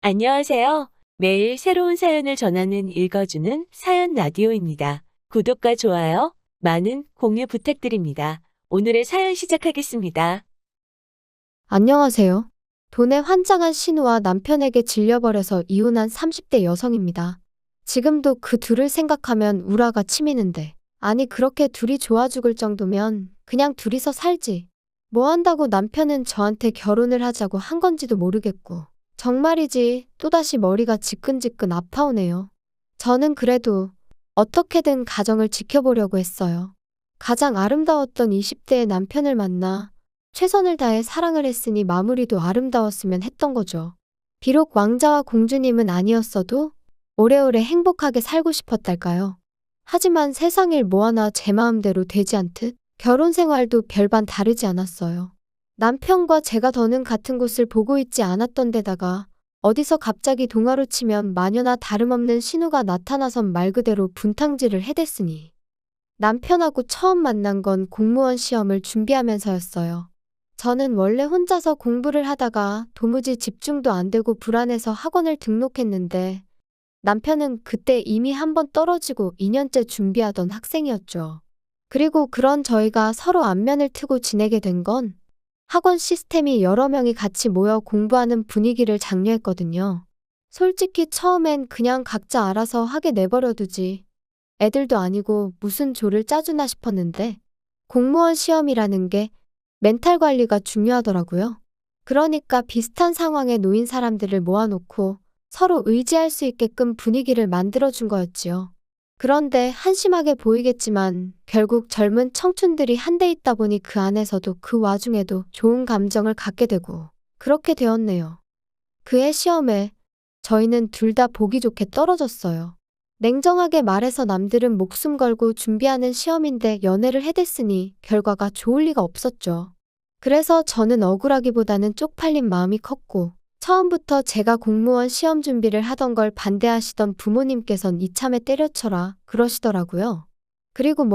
안녕하세요. 매일 새로운 사연을 전하는 읽어주는 사연 라디오입니다. 구독과 좋아요, 많은 공유 부탁드립니다. 오늘의 사연 시작하겠습니다. 안녕하세요. 돈에 환장한 신우와 남편에게 질려버려서 이혼한 30대 여성입니다. 지금도 그 둘을 생각하면 우라가 치미는데, 아니 그렇게 둘이 좋아 죽을 정도면 그냥 둘이서 살지. 뭐 한다고 남편은 저한테 결혼을 하자고 한 건지도 모르겠고. 정말이지 또다시 머리가 지끈지끈 아파오네요. 저는 그래도 어떻게든 가정을 지켜보려고 했어요. 가장 아름다웠던 20대의 남편을 만나 최선을 다해 사랑을 했으니 마무리도 아름다웠으면 했던 거죠. 비록 왕자와 공주님은 아니었어도 오래오래 행복하게 살고 싶었달까요? 하지만 세상 일 뭐 하나 제 마음대로 되지 않듯 결혼 생활도 별반 다르지 않았어요. 남편과 제가 더는 같은 곳을 보고 있지 않았던 데다가 어디서 갑자기 동화로 치면 마녀나 다름없는 신우가 나타나선 말 그대로 분탕질을 해댔으니 남편하고 처음 만난 건 공무원 시험을 준비하면서였어요. 저는 원래 혼자서 공부를 하다가 도무지 집중도 안 되고 불안해서 학원을 등록했는데 남편은 그때 이미 한 번 떨어지고 2년째 준비하던 학생이었죠. 그리고 그런 저희가 서로 안면을 트고 지내게 된 건 학원 시스템이 여러 명이 같이 모여 공부하는 분위기를 장려했거든요. 솔직히 처음엔 그냥 각자 알아서 하게 내버려 두지. 애들도 아니고 무슨 조를 짜주나 싶었는데 공무원 시험이라는 게 멘탈 관리가 중요하더라고요. 그러니까 비슷한 상황에 놓인 사람들을 모아놓고 서로 의지할 수 있게끔 분위기를 만들어준 거였지요. 그런데 한심하게 보이겠지만 결국 젊은 청춘들이 한데 있다 보니 그 안에서도 그 와중에도 좋은 감정을 갖게 되고 그렇게 되었네요. 그해 시험에 저희는 둘 다 보기 좋게 떨어졌어요. 냉정하게 말해서 남들은 목숨 걸고 준비하는 시험인데 연애를 해댔으니 결과가 좋을 리가 없었죠. 그래서 저는 억울하기보다는 쪽팔린 마음이 컸고 처음부터 제가 공무원 시험 준비를 하던 걸 반대하시던 부모님께선 이참에 때려쳐라 그러시더라고요. 그리고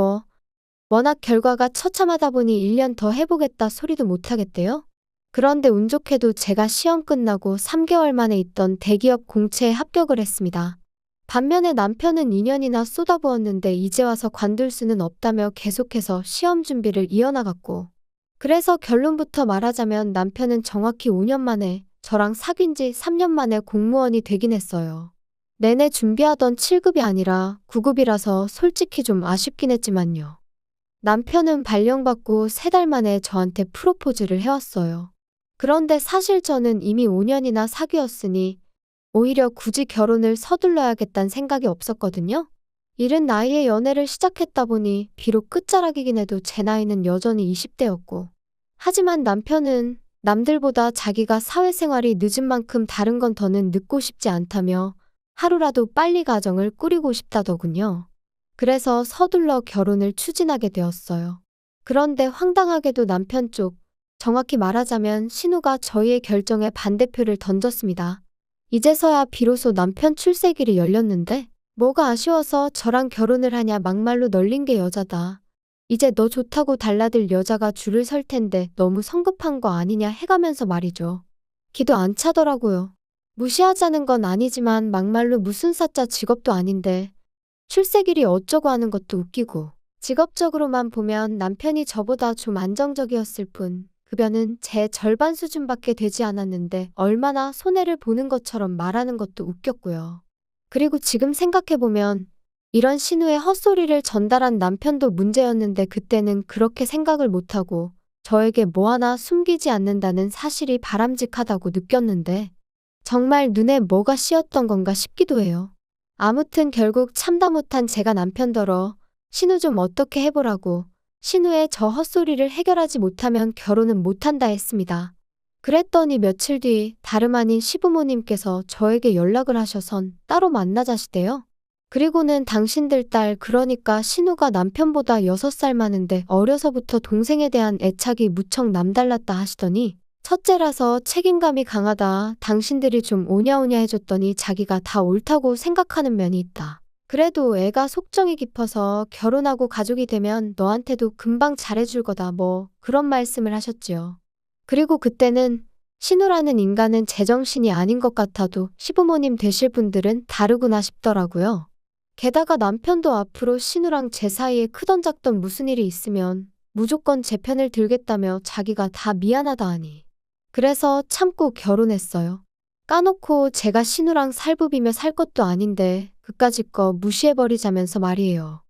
워낙 결과가 처참하다 보니 1년 더 해보겠다 소리도 못하겠대요. 그런데 운 좋게도 제가 시험 끝나고 3개월 만에 있던 대기업 공채에 합격을 했습니다. 반면에 남편은 2년이나 쏟아부었는데 이제 와서 관둘 수는 없다며 계속해서 시험 준비를 이어나갔고 그래서 결론부터 말하자면 남편은 정확히 5년 만에 저랑 사귄 지 3년 만에 공무원이 되긴 했어요. 내내 준비하던 7급이 아니라 9급이라서 솔직히 좀 아쉽긴 했지만요. 남편은 발령받고 3달 만에 저한테 프로포즈를 해왔어요. 그런데 사실 저는 이미 5년이나 사귀었으니 오히려 굳이 결혼을 서둘러야겠다는 생각이 없었거든요. 이른 나이에 연애를 시작했다 보니 비록 끝자락이긴 해도 제 나이는 여전히 20대였고 하지만 남편은 남들보다 자기가 사회생활이 늦은 만큼 다른 건 더는 늦고 싶지 않다며 하루라도 빨리 가정을 꾸리고 싶다더군요. 그래서 서둘러 결혼을 추진하게 되었어요. 그런데 황당하게도 남편 쪽, 정확히 말하자면 신우가 저희의 결정에 반대표를 던졌습니다. 이제서야 비로소 남편 출세길이 열렸는데 뭐가 아쉬워서 저랑 결혼을 하냐 막말로 널린 게 여자다. 이제 너 좋다고 달라들 여자가 줄을 설 텐데 너무 성급한 거 아니냐 해가면서 말이죠. 기도 안 차더라고요. 무시하자는 건 아니지만 막말로 무슨 사짜 직업도 아닌데 출세길이 어쩌고 하는 것도 웃기고 직업적으로만 보면 남편이 저보다 좀 안정적이었을 뿐 급여는 제 절반 수준밖에 되지 않았는데 얼마나 손해를 보는 것처럼 말하는 것도 웃겼고요. 그리고 지금 생각해보면 이런 신우의 헛소리를 전달한 남편도 문제였는데 그때는 그렇게 생각을 못하고 저에게 뭐 하나 숨기지 않는다는 사실이 바람직하다고 느꼈는데 정말 눈에 뭐가 씌었던 건가 싶기도 해요. 아무튼 결국 참다 못한 제가 남편더러 신우 좀 어떻게 해보라고 신우의 저 헛소리를 해결하지 못하면 결혼은 못한다 했습니다. 그랬더니 며칠 뒤 다름 아닌 시부모님께서 저에게 연락을 하셔선 따로 만나자시대요. 그리고는 당신들 딸 그러니까 신우가 남편보다 6살 많은데 어려서부터 동생에 대한 애착이 무척 남달랐다 하시더니 첫째라서 책임감이 강하다. 당신들이 좀 오냐오냐 해줬더니 자기가 다 옳다고 생각하는 면이 있다. 그래도 애가 속정이 깊어서 결혼하고 가족이 되면 너한테도 금방 잘해줄 거다 그런 말씀을 하셨지요. 그리고 그때는 신우라는 인간은 제정신이 아닌 것 같아도 시부모님 되실 분들은 다르구나 싶더라고요. 게다가 남편도 앞으로 신우랑 제 사이에 크던 작던 무슨 일이 있으면 무조건 제 편을 들겠다며 자기가 다 미안하다 하니. 그래서 참고 결혼했어요. 까놓고 제가 신우랑 살부비며 살 것도 아닌데 그까짓 거 무시해버리자면서 말이에요.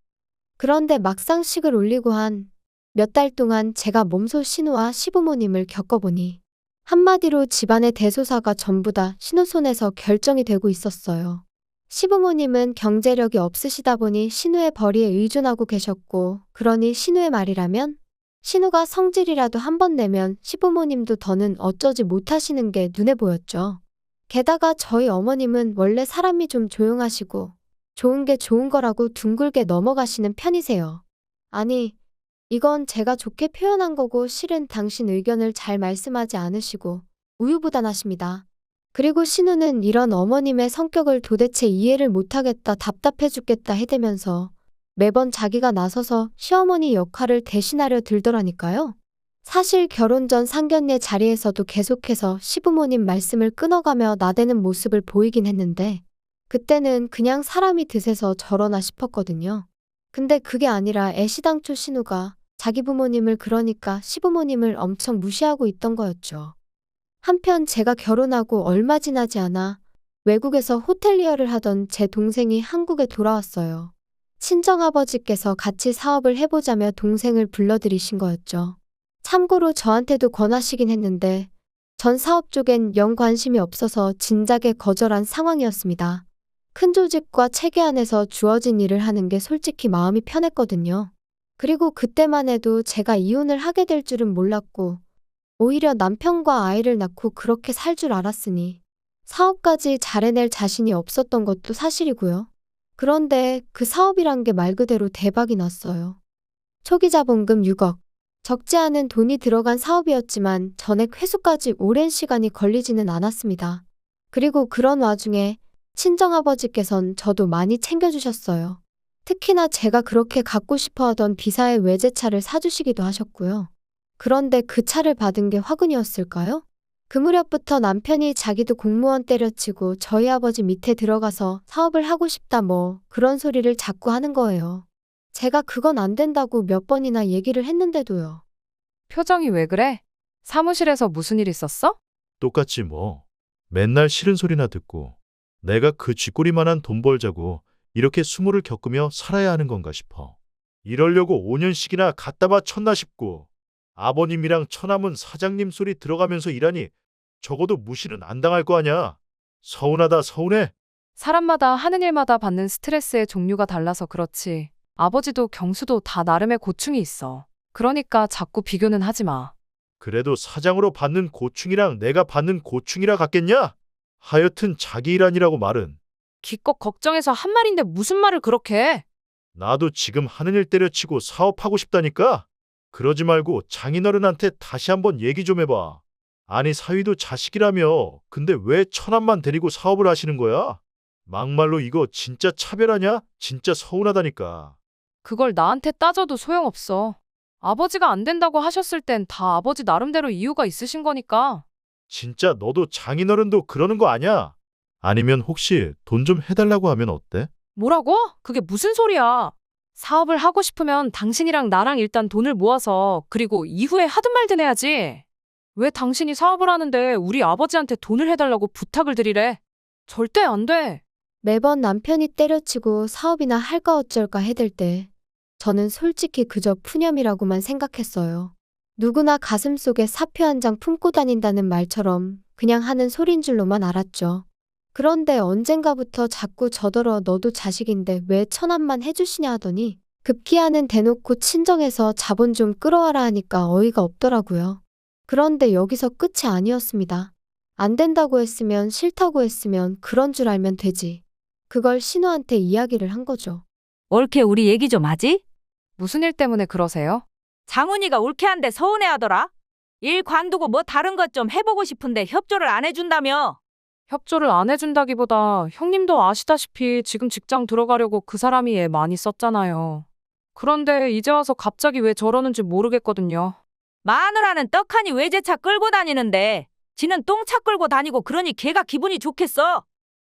그런데 막상 식을 올리고 한 몇 달 동안 제가 몸소 신우와 시부모님을 겪어보니 한마디로 집안의 대소사가 전부 다 신우 손에서 결정이 되고 있었어요. 시부모님은 경제력이 없으시다 보니 신우의 벌이에 의존하고 계셨고, 그러니 신우의 말이라면 신우가 성질이라도 한 번 내면 시부모님도 더는 어쩌지 못하시는 게 눈에 보였죠. 게다가 저희 어머님은 원래 사람이 좀 조용하시고 좋은 게 좋은 거라고 둥글게 넘어가시는 편이세요. 아니, 이건 제가 좋게 표현한 거고 실은 당신 의견을 잘 말씀하지 않으시고 우유부단하십니다. 그리고 신우는 이런 어머님의 성격을 도대체 이해를 못하겠다, 답답해 죽겠다 해대면서 매번 자기가 나서서 시어머니 역할을 대신하려 들더라니까요. 사실 결혼 전 상견례 자리에서도 계속해서 시부모님 말씀을 끊어가며 나대는 모습을 보이긴 했는데 그때는 그냥 사람이 드세서 저러나 싶었거든요. 근데 그게 아니라 애시당초 신우가 자기 부모님을, 그러니까 시부모님을 엄청 무시하고 있던 거였죠. 한편 제가 결혼하고 얼마 지나지 않아 외국에서 호텔리어를 하던 제 동생이 한국에 돌아왔어요. 친정아버지께서 같이 사업을 해보자며 동생을 불러들이신 거였죠. 참고로 저한테도 권하시긴 했는데 전 사업 쪽엔 영 관심이 없어서 진작에 거절한 상황이었습니다. 큰 조직과 체계 안에서 주어진 일을 하는 게 솔직히 마음이 편했거든요. 그리고 그때만 해도 제가 이혼을 하게 될 줄은 몰랐고 오히려 남편과 아이를 낳고 그렇게 살 줄 알았으니 사업까지 잘 해낼 자신이 없었던 것도 사실이고요. 그런데 그 사업이란 게 말 그대로 대박이 났어요. 초기 자본금 6억. 적지 않은 돈이 들어간 사업이었지만 전액 회수까지 오랜 시간이 걸리지는 않았습니다. 그리고 그런 와중에 친정아버지께선 저도 많이 챙겨주셨어요. 특히나 제가 그렇게 갖고 싶어 하던 비사의 외제차를 사주시기도 하셨고요. 그런데 그 차를 받은 게 화근이었을까요? 그 무렵부터 남편이 자기도 공무원 때려치고 저희 아버지 밑에 들어가서 사업을 하고 싶다 뭐 그런 소리를 자꾸 하는 거예요. 제가 그건 안 된다고 몇 번이나 얘기를 했는데도요. 표정이 왜 그래? 사무실에서 무슨 일 있었어? 똑같지 뭐. 맨날 싫은 소리나 듣고 내가 그 쥐꼬리만한 돈 벌자고 이렇게 수모를 겪으며 살아야 하는 건가 싶어. 이러려고 5년씩이나 갖다 바쳤나 싶고 아버님이랑 처남은 사장님 소리 들어가면서 일하니 적어도 무시는 안 당할 거 아냐. 서운하다 서운해. 사람마다 하는 일마다 받는 스트레스의 종류가 달라서 그렇지. 아버지도 경수도 다 나름의 고충이 있어. 그러니까 자꾸 비교는 하지 마. 그래도 사장으로 받는 고충이랑 내가 받는 고충이라 같겠냐? 하여튼 자기 일 아니라고 말은. 기껏 걱정해서 한 말인데 무슨 말을 그렇게 해? 나도 지금 하는 일 때려치고 사업하고 싶다니까? 그러지 말고 장인어른한테 다시 한번 얘기 좀 해봐. 아니 사위도 자식이라며 근데 왜 처남만 데리고 사업을 하시는 거야? 막말로 이거 진짜 차별하냐? 진짜 서운하다니까. 그걸 나한테 따져도 소용없어. 아버지가 안 된다고 하셨을 땐 다 아버지 나름대로 이유가 있으신 거니까. 진짜 너도 장인어른도 그러는 거 아냐? 아니면 혹시 돈 좀 해달라고 하면 어때? 뭐라고? 그게 무슨 소리야? 사업을 하고 싶으면 당신이랑 나랑 일단 돈을 모아서 그리고 이후에 하든 말든 해야지. 왜 당신이 사업을 하는데 우리 아버지한테 돈을 해달라고 부탁을 드리래? 절대 안 돼. 매번 남편이 때려치고 사업이나 할까 어쩔까 해댈 때 저는 솔직히 그저 푸념이라고만 생각했어요. 누구나 가슴속에 사표 한 장 품고 다닌다는 말처럼 그냥 하는 소린 줄로만 알았죠. 그런데 언젠가부터 자꾸 저더러 너도 자식인데 왜 처남만 해주시냐 하더니 급기야는 대놓고 친정에서 자본 좀 끌어와라 하니까 어이가 없더라고요. 그런데 여기서 끝이 아니었습니다. 안 된다고 했으면 싫다고 했으면 그런 줄 알면 되지. 그걸 신우한테 이야기를 한 거죠. 올케 우리 얘기 좀 하지? 무슨 일 때문에 그러세요? 장훈이가 올케한데 서운해하더라. 일 관두고 뭐 다른 것 좀 해보고 싶은데 협조를 안 해준다며. 협조를 안 해준다기보다 형님도 아시다시피 지금 직장 들어가려고 그 사람이 애 많이 썼잖아요. 그런데 이제 와서 갑자기 왜 저러는지 모르겠거든요. 마누라는 떡하니 외제차 끌고 다니는데 지는 똥차 끌고 다니고 그러니 걔가 기분이 좋겠어.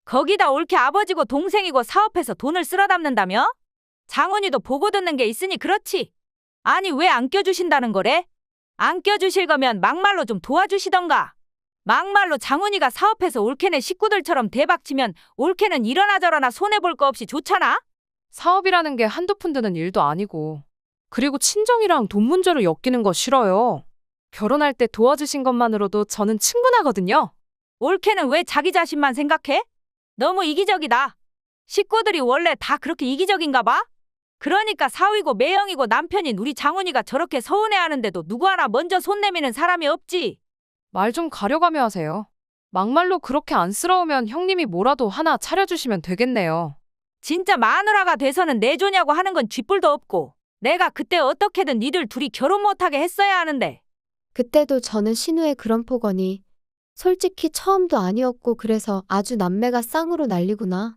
거기다 올케 아버지고 동생이고 사업해서 돈을 쓸어 담는다며? 장훈이도 보고 듣는 게 있으니 그렇지. 아니 왜 안 껴주신다는 거래? 안 껴주실 거면 막말로 좀 도와주시던가. 막말로 장훈이가 사업해서 올케네 식구들처럼 대박치면 올케는 이러나 저러나 손해볼 거 없이 좋잖아? 사업이라는 게 한두 푼 드는 일도 아니고. 그리고 친정이랑 돈 문제로 엮이는 거 싫어요. 결혼할 때 도와주신 것만으로도 저는 충분하거든요. 올케는 왜 자기 자신만 생각해? 너무 이기적이다. 식구들이 원래 다 그렇게 이기적인가 봐? 그러니까 사위고 매형이고 남편인 우리 장훈이가 저렇게 서운해하는데도 누구 하나 먼저 손 내미는 사람이 없지. 말 좀 가려가며 하세요. 막말로 그렇게 안쓰러우면 형님이 뭐라도 하나 차려주시면 되겠네요. 진짜 마누라가 돼서는 내조냐고 하는 건 쥐뿔도 없고 내가 그때 어떻게든 니들 둘이 결혼 못하게 했어야 하는데. 그때도 저는 신우의 그런 폭언이 솔직히 처음도 아니었고 그래서 아주 남매가 쌍으로 난리구나.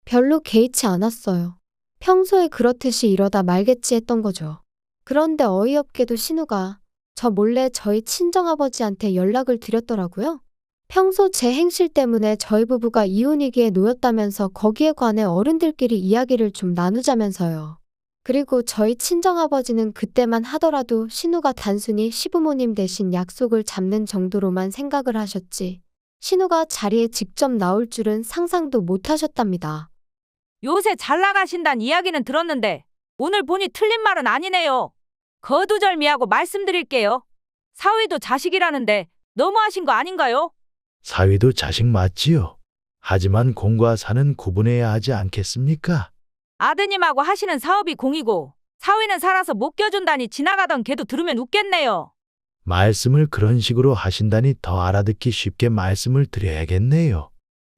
별로 개의치 않았어요. 평소에 그렇듯이 이러다 말겠지 했던 거죠. 그런데 어이없게도 신우가 저 몰래 저희 친정아버지한테 연락을 드렸더라고요. 평소 제 행실 때문에 저희 부부가 이혼위기에 놓였다면서 거기에 관해 어른들끼리 이야기를 좀 나누자면서요. 그리고 저희 친정아버지는 그때만 하더라도 신우가 단순히 시부모님 대신 약속을 잡는 정도로만 생각을 하셨지 신우가 자리에 직접 나올 줄은 상상도 못 하셨답니다. 요새 잘 나가신다는 이야기는 들었는데 오늘 보니 틀린 말은 아니네요. 거두절미하고 말씀드릴게요. 사위도 자식이라는데 너무하신 거 아닌가요? 사위도 자식 맞지요. 하지만 공과 사는 구분해야 하지 않겠습니까? 아드님하고 하시는 사업이 공이고 사위는 살아서 못 껴준다니 지나가던 걔도 들으면 웃겠네요. 말씀을 그런 식으로 하신다니 더 알아듣기 쉽게 말씀을 드려야겠네요.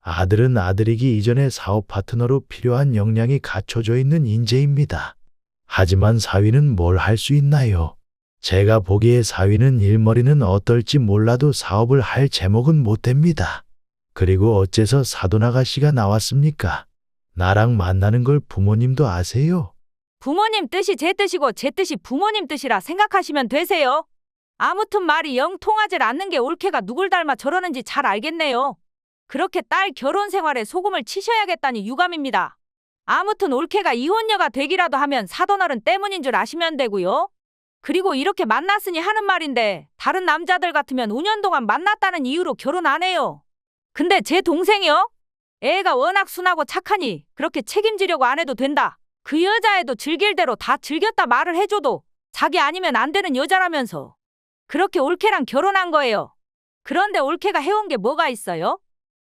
아들은 아들이기 이전에 사업 파트너로 필요한 역량이 갖춰져 있는 인재입니다. 하지만 사위는 뭘 할 수 있나요? 제가 보기에 사위는 일머리는 어떨지 몰라도 사업을 할 제목은 못 됩니다. 그리고 어째서 사돈아가씨가 나왔습니까? 나랑 만나는 걸 부모님도 아세요? 부모님 뜻이 제 뜻이고 제 뜻이 부모님 뜻이라 생각하시면 되세요. 아무튼 말이 영 통하질 않는 게 올케가 누굴 닮아 저러는지 잘 알겠네요. 그렇게 딸 결혼 생활에 소금을 치셔야겠다니 유감입니다. 아무튼 올케가 이혼녀가 되기라도 하면 사돈어른 때문인 줄 아시면 되고요. 그리고 이렇게 만났으니 하는 말인데 다른 남자들 같으면 5년 동안 만났다는 이유로 결혼 안 해요. 근데 제 동생이요? 애가 워낙 순하고 착하니 그렇게 책임지려고 안 해도 된다. 그 여자애도 즐길 대로 다 즐겼다 말을 해줘도 자기 아니면 안 되는 여자라면서 그렇게 올케랑 결혼한 거예요. 그런데 올케가 해온 게 뭐가 있어요?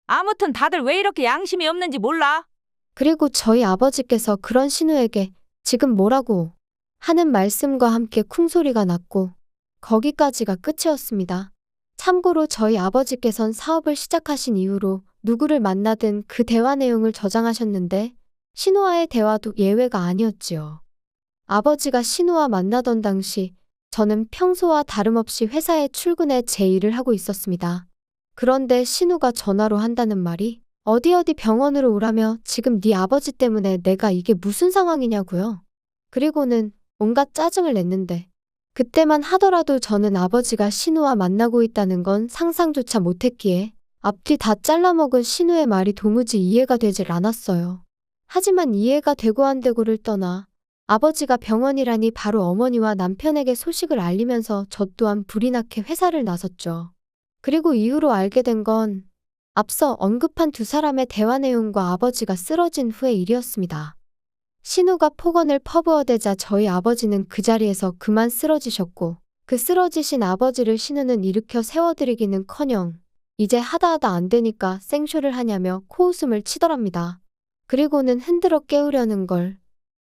아무튼 다들 왜 이렇게 양심이 없는지 몰라. 그리고 저희 아버지께서 그런 신우에게 지금 뭐라고 하는 말씀과 함께 쿵소리가 났고 거기까지가 끝이었습니다. 참고로 저희 아버지께선 사업을 시작하신 이후로 누구를 만나든 그 대화 내용을 저장하셨는데 신우와의 대화도 예외가 아니었지요. 아버지가 신우와 만나던 당시 저는 평소와 다름없이 회사에 출근해 제 일을 하고 있었습니다. 그런데 신우가 전화로 한다는 말이 어디 병원으로 오라며 지금 네 아버지 때문에 내가 이게 무슨 상황이냐고요. 그리고는 온갖 짜증을 냈는데 그때만 하더라도 저는 아버지가 신우와 만나고 있다는 건 상상조차 못했기에 앞뒤 다 잘라먹은 신우의 말이 도무지 이해가 되질 않았어요. 하지만 이해가 되고 안 되고를 떠나 아버지가 병원이라니 바로 어머니와 남편에게 소식을 알리면서 저 또한 불이 나게 회사를 나섰죠. 그리고 이후로 알게 된 건 앞서 언급한 두 사람의 대화 내용과 아버지가 쓰러진 후의 일이었습니다. 신우가 폭언을 퍼부어대자 저희 아버지는 그 자리에서 그만 쓰러지셨고 그 쓰러지신 아버지를 신우는 일으켜 세워드리기는커녕 이제 하다 안 되니까 생쇼를 하냐며 코웃음을 치더랍니다. 그리고는 흔들어 깨우려는 걸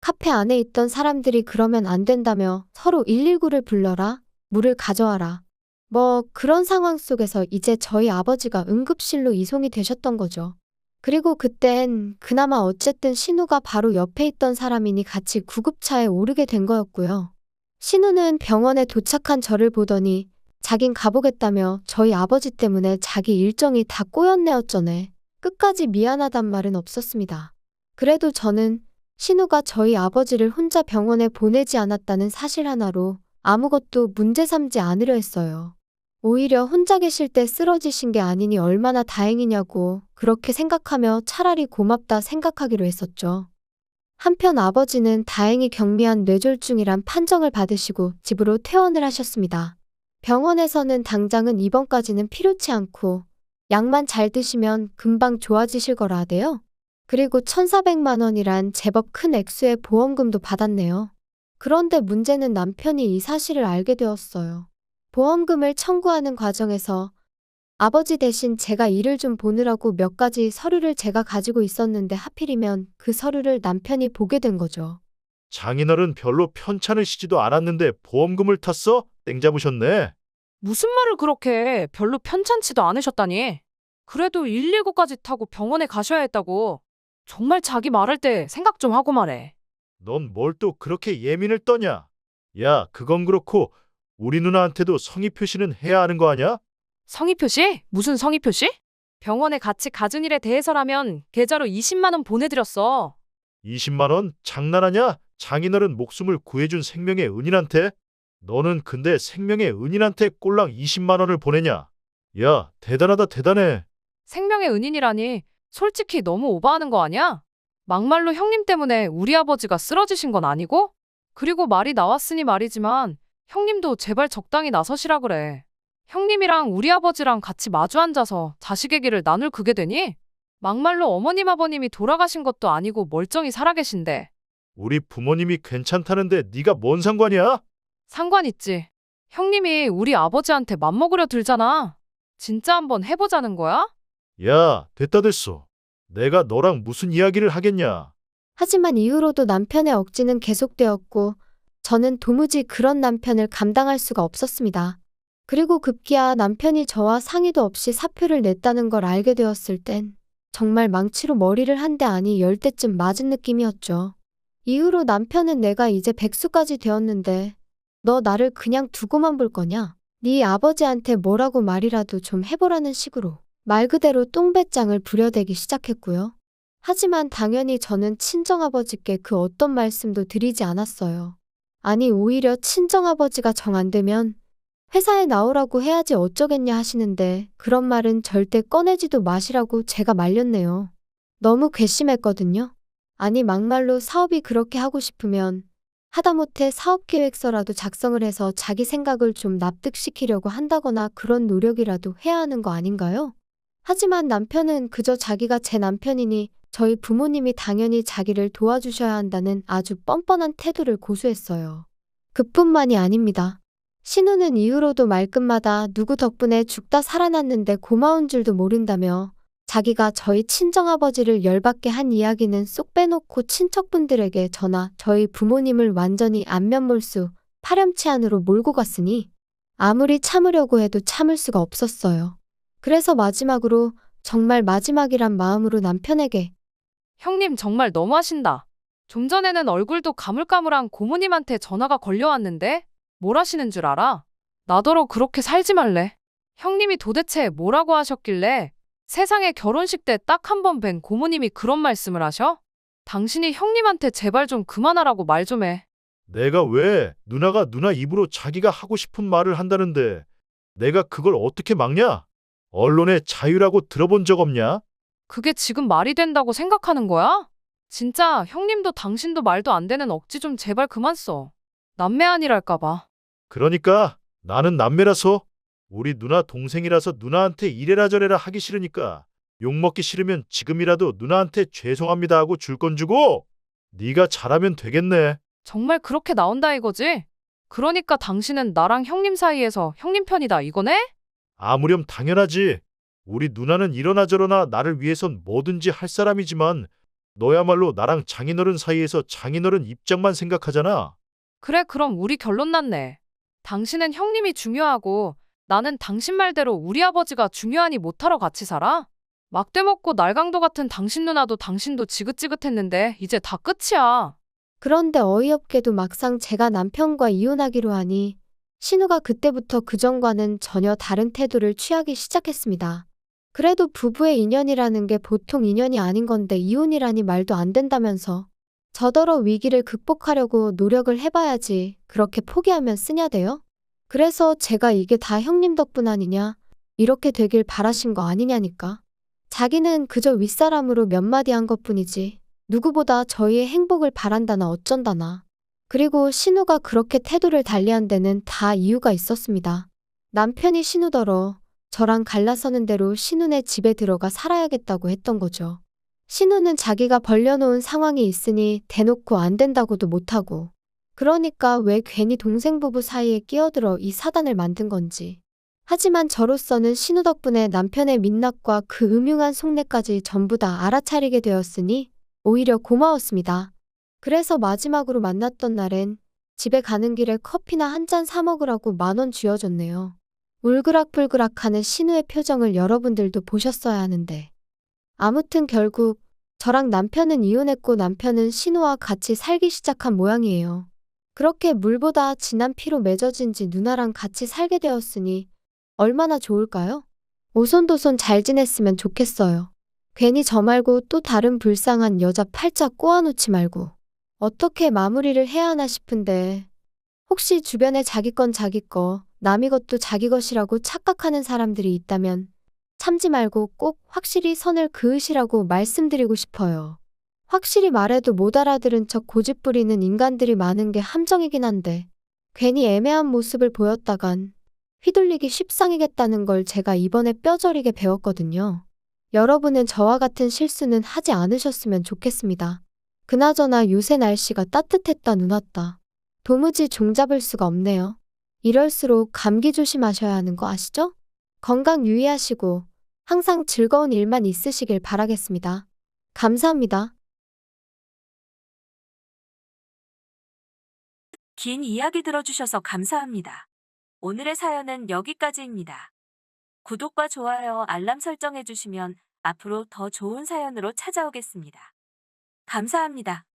카페 안에 있던 사람들이 그러면 안 된다며 서로 119를 불러라, 물을 가져와라. 뭐 그런 상황 속에서 이제 저희 아버지가 응급실로 이송이 되셨던 거죠. 그리고 그땐 그나마 어쨌든 신우가 바로 옆에 있던 사람이니 같이 구급차에 오르게 된 거였고요. 신우는 병원에 도착한 저를 보더니 자긴 가보겠다며 저희 아버지 때문에 자기 일정이 다 꼬였네 어쩌네. 끝까지 미안하단 말은 없었습니다. 그래도 저는 신우가 저희 아버지를 혼자 병원에 보내지 않았다는 사실 하나로 아무것도 문제 삼지 않으려 했어요. 오히려 혼자 계실 때 쓰러지신 게 아니니 얼마나 다행이냐고 그렇게 생각하며 차라리 고맙다 생각하기로 했었죠. 한편 아버지는 다행히 경미한 뇌졸중이란 판정을 받으시고 집으로 퇴원을 하셨습니다. 병원에서는 당장은 입원까지는 필요치 않고 약만 잘 드시면 금방 좋아지실 거라 하대요. 그리고 1,400만 원이란 제법 큰 액수의 보험금도 받았네요. 그런데 문제는 남편이 이 사실을 알게 되었어요. 보험금을 청구하는 과정에서 아버지 대신 제가 일을 좀 보느라고 몇 가지 서류를 제가 가지고 있었는데 하필이면 그 서류를 남편이 보게 된 거죠. 장인어른 별로 편찮으시지도 않았는데 보험금을 탔어? 땡 잡으셨네. 무슨 말을 그렇게 해? 별로 편찮지도 않으셨다니. 그래도 119까지 타고 병원에 가셔야 했다고. 정말 자기 말할 때 생각 좀 하고 말해. 넌 뭘 또 그렇게 예민을 떠냐? 야, 그건 그렇고 우리 누나한테도 성의 표시는 해야 하는 거 아냐? 성의 표시? 무슨 성의 표시? 병원에 같이 가준 일에 대해서라면 계좌로 20만 원 보내드렸어. 20만 원? 장난하냐? 장인어른 목숨을 구해준 생명의 은인한테? 너는 근데 생명의 은인한테 꼴랑 20만 원을 보내냐? 야, 대단하다 대단해. 생명의 은인이라니 솔직히 너무 오버하는 거 아니야? 막말로 형님 때문에 우리 아버지가 쓰러지신 건 아니고? 그리고 말이 나왔으니 말이지만 형님도 제발 적당히 나서시라 그래. 형님이랑 우리 아버지랑 같이 마주 앉아서 자식의 길을 나눌 그게 되니? 막말로 어머님 아버님이 돌아가신 것도 아니고 멀쩡히 살아계신데. 우리 부모님이 괜찮다는데 네가 뭔 상관이야? 상관 있지. 형님이 우리 아버지한테 맘먹으려 들잖아. 진짜 한번 해보자는 거야? 야, 됐다 됐어. 내가 너랑 무슨 이야기를 하겠냐? 하지만 이후로도 남편의 억지는 계속되었고 저는 도무지 그런 남편을 감당할 수가 없었습니다. 그리고 급기야 남편이 저와 상의도 없이 사표를 냈다는 걸 알게 되었을 땐 정말 망치로 머리를 한 대 아니 10대쯤 맞은 느낌이었죠. 이후로 남편은 내가 이제 백수까지 되었는데 너 나를 그냥 두고만 볼 거냐? 네 아버지한테 뭐라고 말이라도 좀 해보라는 식으로 말 그대로 똥배짱을 부려대기 시작했고요. 하지만 당연히 저는 친정아버지께 그 어떤 말씀도 드리지 않았어요. 아니 오히려 친정아버지가 정 안 되면 회사에 나오라고 해야지 어쩌겠냐 하시는데 그런 말은 절대 꺼내지도 마시라고 제가 말렸네요. 너무 괘씸했거든요. 아니 막말로 사업이 그렇게 하고 싶으면 하다못해 사업계획서라도 작성을 해서 자기 생각을 좀 납득시키려고 한다거나 그런 노력이라도 해야 하는 거 아닌가요? 하지만 남편은 그저 자기가 제 남편이니 저희 부모님이 당연히 자기를 도와주셔야 한다는 아주 뻔뻔한 태도를 고수했어요. 그뿐만이 아닙니다. 신우는 이후로도 말끝마다 누구 덕분에 죽다 살아났는데 고마운 줄도 모른다며 자기가 저희 친정아버지를 열받게 한 이야기는 쏙 빼놓고 친척분들에게 전하 저희 부모님을 완전히 안면몰수 파렴치 안으로 몰고 갔으니 아무리 참으려고 해도 참을 수가 없었어요. 그래서 마지막으로 정말 마지막이란 마음으로 남편에게 형님 정말 너무하신다. 좀 전에는 얼굴도 가물가물한 고모님한테 전화가 걸려왔는데 뭘 하시는 줄 알아? 나더러 그렇게 살지 말래. 형님이 도대체 뭐라고 하셨길래 세상에 결혼식 때 딱 한 번 뵌 고모님이 그런 말씀을 하셔? 당신이 형님한테 제발 좀 그만하라고 말 좀 해. 내가 왜 누나가 누나 입으로 자기가 하고 싶은 말을 한다는데 내가 그걸 어떻게 막냐? 언론의 자유라고 들어본 적 없냐? 그게 지금 말이 된다고 생각하는 거야? 진짜 형님도 당신도 말도 안 되는 억지 좀 제발 그만 써. 남매 아니랄까 봐. 그러니까 나는 남매라서 우리 누나 동생이라서 누나한테 이래라 저래라 하기 싫으니까 욕먹기 싫으면 지금이라도 누나한테 죄송합니다 하고 줄 건 주고 네가 잘하면 되겠네. 정말 그렇게 나온다 이거지? 그러니까 당신은 나랑 형님 사이에서 형님 편이다 이거네? 아무렴 당연하지. 우리 누나는 이러나 저러나 나를 위해선 뭐든지 할 사람이지만 너야말로 나랑 장인어른 사이에서 장인어른 입장만 생각하잖아. 그래 그럼 우리 결론 났네. 당신은 형님이 중요하고 나는 당신 말대로 우리 아버지가 중요하니 못하러 같이 살아? 막대 먹고 날강도 같은 당신 누나도 당신도 지긋지긋했는데 이제 다 끝이야. 그런데 어이없게도 막상 제가 남편과 이혼하기로 하니 신우가 그때부터 그전과는 전혀 다른 태도를 취하기 시작했습니다. 그래도 부부의 인연이라는 게 보통 인연이 아닌 건데 이혼이라니 말도 안 된다면서 저더러 위기를 극복하려고 노력을 해봐야지 그렇게 포기하면 쓰냐대요? 그래서 제가 이게 다 형님 덕분 아니냐? 이렇게 되길 바라신 거 아니냐니까. 자기는 그저 윗사람으로 몇 마디 한 것뿐이지. 누구보다 저희의 행복을 바란다나 어쩐다나. 그리고 신우가 그렇게 태도를 달리한 데는 다 이유가 있었습니다. 남편이 신우더러 저랑 갈라서는 대로 신우네 집에 들어가 살아야겠다고 했던 거죠. 신우는 자기가 벌려놓은 상황이 있으니 대놓고 안 된다고도 못하고. 그러니까 왜 괜히 동생 부부 사이에 끼어들어 이 사단을 만든 건지. 하지만 저로서는 신우 덕분에 남편의 민낯과 그 음흉한 속내까지 전부 다 알아차리게 되었으니 오히려 고마웠습니다. 그래서 마지막으로 만났던 날엔 집에 가는 길에 커피나 한 잔 사 먹으라고 10,000원 쥐어줬네요. 울그락불그락하는 신우의 표정을 여러분들도 보셨어야 하는데. 아무튼 결국 저랑 남편은 이혼했고 남편은 신우와 같이 살기 시작한 모양이에요. 그렇게 물보다 진한 피로 맺어진 지 누나랑 같이 살게 되었으니 얼마나 좋을까요? 오손도손 잘 지냈으면 좋겠어요. 괜히 저 말고 또 다른 불쌍한 여자 팔자 꼬아놓지 말고 어떻게 마무리를 해야 하나 싶은데 혹시 주변에 자기 건 자기 거, 남의 것도 자기 것이라고 착각하는 사람들이 있다면 참지 말고 꼭 확실히 선을 그으시라고 말씀드리고 싶어요. 확실히 말해도 못 알아들은 척 고집 부리는 인간들이 많은 게 함정이긴 한데 괜히 애매한 모습을 보였다간 휘둘리기 쉽상이겠다는 걸 제가 이번에 뼈저리게 배웠거든요. 여러분은 저와 같은 실수는 하지 않으셨으면 좋겠습니다. 그나저나 요새 날씨가 따뜻했다 눈왔다. 도무지 종잡을 수가 없네요. 이럴수록 감기 조심하셔야 하는 거 아시죠? 건강 유의하시고 항상 즐거운 일만 있으시길 바라겠습니다. 감사합니다. 긴 이야기 들어주셔서 감사합니다. 오늘의 사연은 여기까지입니다. 구독과 좋아요, 알람 설정해주시면 앞으로 더 좋은 사연으로 찾아오겠습니다. 감사합니다.